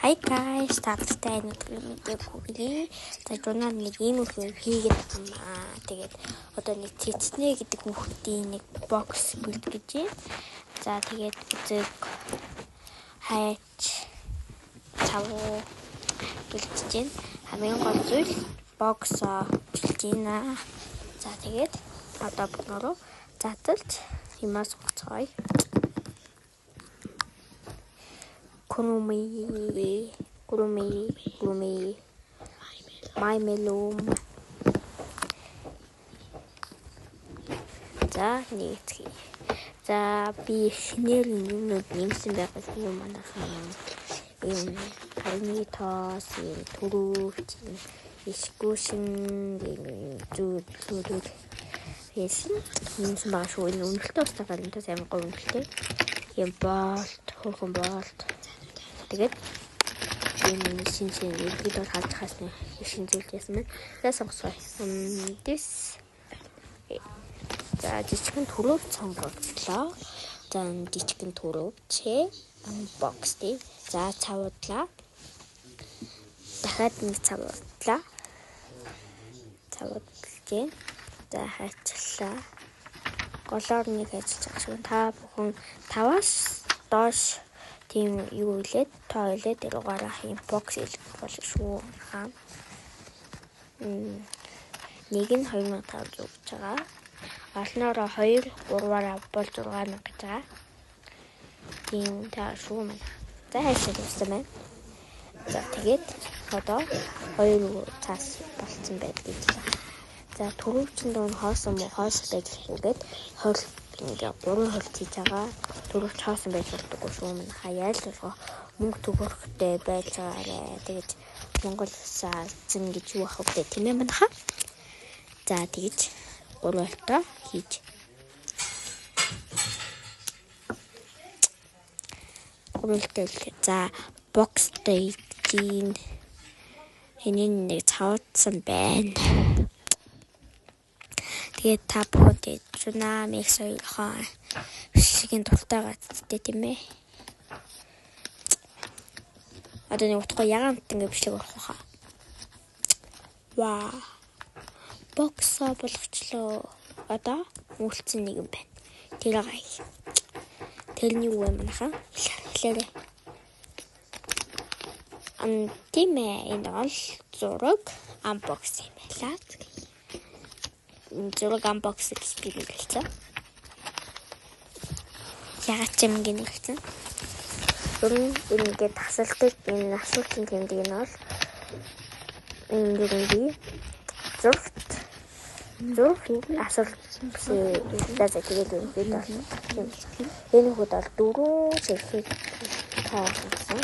Hi guys, tapos нэг мэдээ хүргэе. За журнал нэг ийм их хийгээд байна. Тэгээд одоо нэг цэцнэ гэдэг хүүхдийн нэг бокс бэлтгэж байна. За тэгээд үзэг хайч цавуу бэлтгэж байна. Хамгийн гол зүйл боксоо бэлтгэж байна. За тэгээд одоо бүгнөрөө заталж химаас гоцгоё. Kurumi, my melon. За нэг. За би шинээр юмнууд нэмсэн байгаа юм манайхан. Энэ харны тоос, төрөвч, ишгүүшин, зүуд яасан. Нэмсэн байгаа шүү. Энэ үнэлтөө устгах гэнтэй амар гоё үнэлтээ. Юм болт, хөрхөн болт. Тэгээд энэ шин видео харж хасна шин зүйл яасан мэн. Тэгээд сонгоцгоё. This за жижигхэн төрөв сонгогдлоо. За жижигхэн төрөв чи unbox тий. За цавуудлаа. Дахиад нэг цавуудлаа. Цавуудлаа. За хайчлаа. Голоор нэг ажиллаж байгаа шүү. Та бүхэн 5-аас доош тийм юу илээд тойлет руугаараа юм бокс хийж болно шүү. Нэг нь 2500 гэж байгаа. Олноороо 2, 3-аараа бол 6000 гэж байгаа. Тийм таа шүү мэн. За хайшаа дууссан байна. За тэгээд одоо 2 цаас болцсон байл гэж байна. За төрөвчөнд өн хоосон мó хоос байж ингээд хол ингээ 3 хол хийж байгаа. Төрөвч хоосон байж болдоггүй шүү мэн. Хаяа л болохоо мөнгө төгөрөхтэй байж байгаарэ. Тэгээд Монгол саалцсан гэж юу ах вэ тийм ээ манайха. За тэгэж 3 болтоо хийж. Гурвалтай. За бокс дэйжин хинэн нэг цаавдсан байна. Тэгээд та бүхэнд журнал микс хоёрхан шигийн дуртай гацтай тийм ээ. Одоо нэг утгаа ягаан ингэ бичлэг болох хаа. Ваа. Боксоо болгочлоо. Одоо үлдсэн нэг юм байна. Тэр гай. Тэрний юу юм нахаа? Хэлээрэй. Тийм ээ. Энэ бол зураг unbox юм байлаа. Зураг unbox гэж би хэлсэн. Ягаад ч юм гинэхсэн. Ингээд тасалдаг энэ асуултын тэмдэг нь бол ингээд зурагт асуулт даа тэгээд энэ хүүд бол 4 зэрэг таарсан.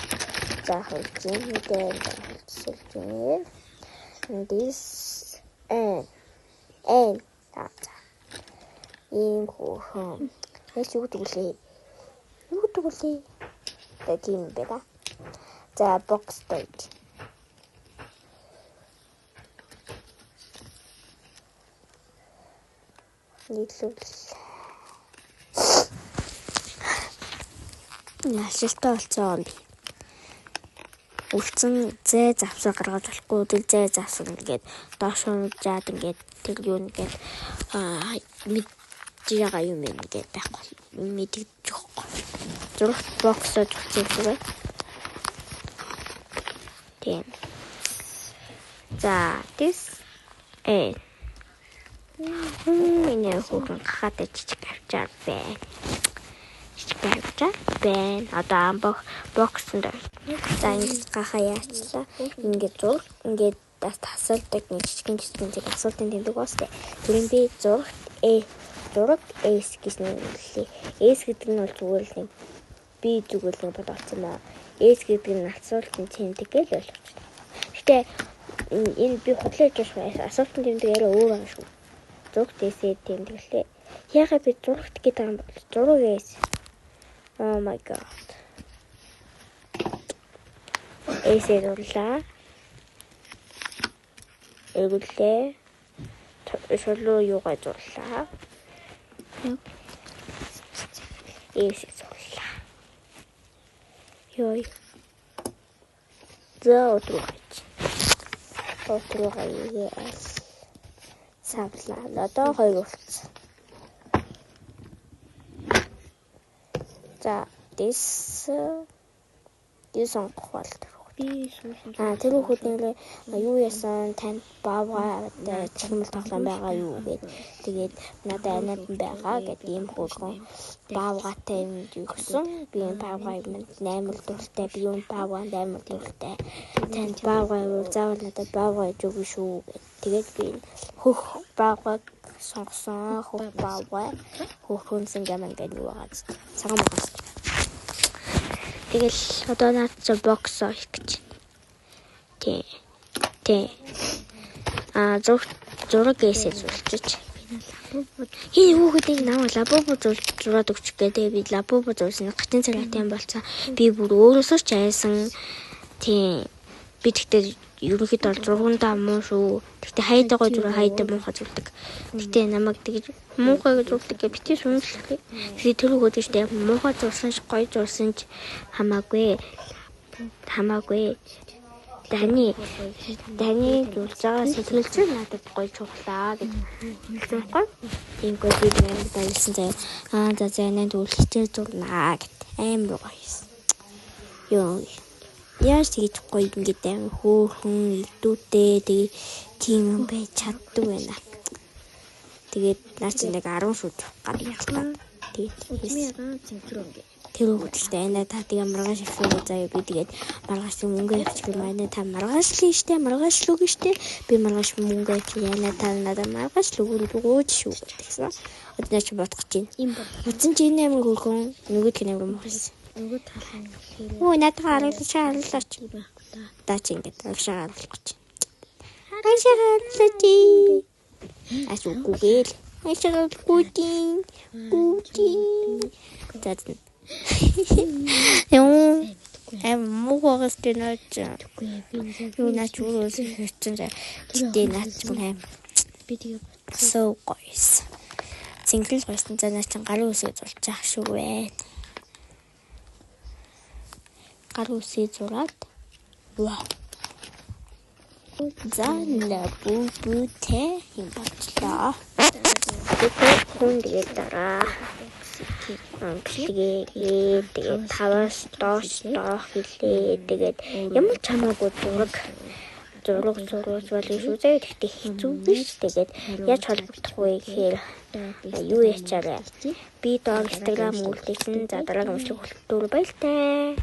За хөлжин мэдээ хэлсэн. This ийм хөөрхөн хэлж юу гэвэл тийм байна. За бокс дэйж. Яшилтай болцсон. Үлдсэн зээ завсаа гаргаж болохгүй тэр зээ завсан ингээд доош унжаад ингээд тэр юу ингээд мэдчихэгаа юм ингээд байхгүй мэдчих. Зураг боксоо зүгцээ. Тийм. За this энэ хүүхэн хатаа жижиг авчаар байна. Одоо боксонд за ингэж гахаа яачлаа. Ингээд зураг ингээд тасалдаг нэг жижигэн зэг асуултын тэмдэг уустай. Тэрэн би зураг S гэж нэрлэе. S гэдэг нь бол зүгээр л нэг би зүгээр нэг бодолцсон байна. S гэдэг нь асуултын тэмдэг л ойлгочихлоо. Гэтэ энэ би худлаж байгаа асуултын тэмдэг арай өөр байгаа шүү. Зураг S тэмдэглээ. Яагаад би зурагт гэдэг юм бол зураг S. Oh my god. Эсээ дурлаа. Эгэлээ. Шолоо юугаа дурлаа. Эсээ дурлаа. Йой. За өдрөгч. Өдрөгөө савлаа. Одоо 2 болцсон. За this сонгох болдог. Тэр хүүхдийн юу яасан танд баавга чигмэл тоглоом байгаа юу гэд тэгээд надад анаад байгаа гэд ийм хөргөн баавгатай юм өгсөн. Би энэ баавга юм 8 дуртай би энэ баавга 8 дуртай. Танд баавга юу заавал надад баавга өгөө шүү гэд тэгээд би хөх баавгаг сонгосон. Хөх баавга хөхөнсөн гэмэн гэдэг юу байгаа цагаан багс. Тэгэл одоо наад чи бокс хийх гэж. Тий. Зураг эсэж үлчиж. Хий хүүхдийг наваа лабобо зураад өгч гэдэг. Би лабобо зурсан гатын царайтай юм болцоо. Би бүр өөрөөсөө ч айсан. Тий. Би тэгтээ ерөнхийдөө зургандаа муу шүү. Тэгтээ хайдагой зураг хайдаг муухай зурдаг. Тэгтээ намайг тэгж муухай зурдаг гэж бити сүнслэх. Би тэр хүүхдтэй муухай зурсан ч гоё зурсан ч хамаагүй. Дани зурж байгаа сэтгэлж надад гоё чухлаа гэж хэлсэн байхгүй. Иймгүй би нэр байлсан заяа. За нанд үлчээр зурнаа гэт амар гоё юм. Йоо. Яаж тэгж гоё ингэж амар хөөхөн илдүүтэй тэгээ тийм юм байж чаддаг байна. Тэгээд наа чи нэг 10 шүд гаргалаа. Тэгээд тэр хүүхдтэй энэ та тэгээ маргааш хэлсэн заяа би тэгээд маргааш мөнгө авчих юм аа та маргааш л штэ маргааш л үгүй штэ би маргааш мөнгө авчих яана та надад маргааш л өгөөж шүү гэсэн. Одоо чи бодох чинь юм бод. Утсан чи энэ амар хөрхөн нөгөө тэн амар мохс. Нөгөө талхан. Оо надад харуулаач. Даа чи ингээд харуулах гэж. Харуулаач. Асуугүйгээл. Асуугүйtiin. That's Яа. Муугаас тэнэж. Юу начуурс хэвчэн. Гэтэ наач юм. Би тэгээ so guys. Зингэл гойсон цаанаа чин гарын үсээ зурчих шүү вэ. Гарын үсээ зураад. Вау. Занла бүүтэй юм болчлаа. Тэгээд дараа тэгээд таваас доош хэлээ. Тэгээд ямар ч хамаагүй зураг зурууж болно шүү. Тэгэхдээ хэцүү биш. Тэгээд яаж холбогдох вэ гэхээр юу яачаарай. Би доор Instagram үйлдэлсэн за дараагийн үйлчлэг хүртэл баяртай.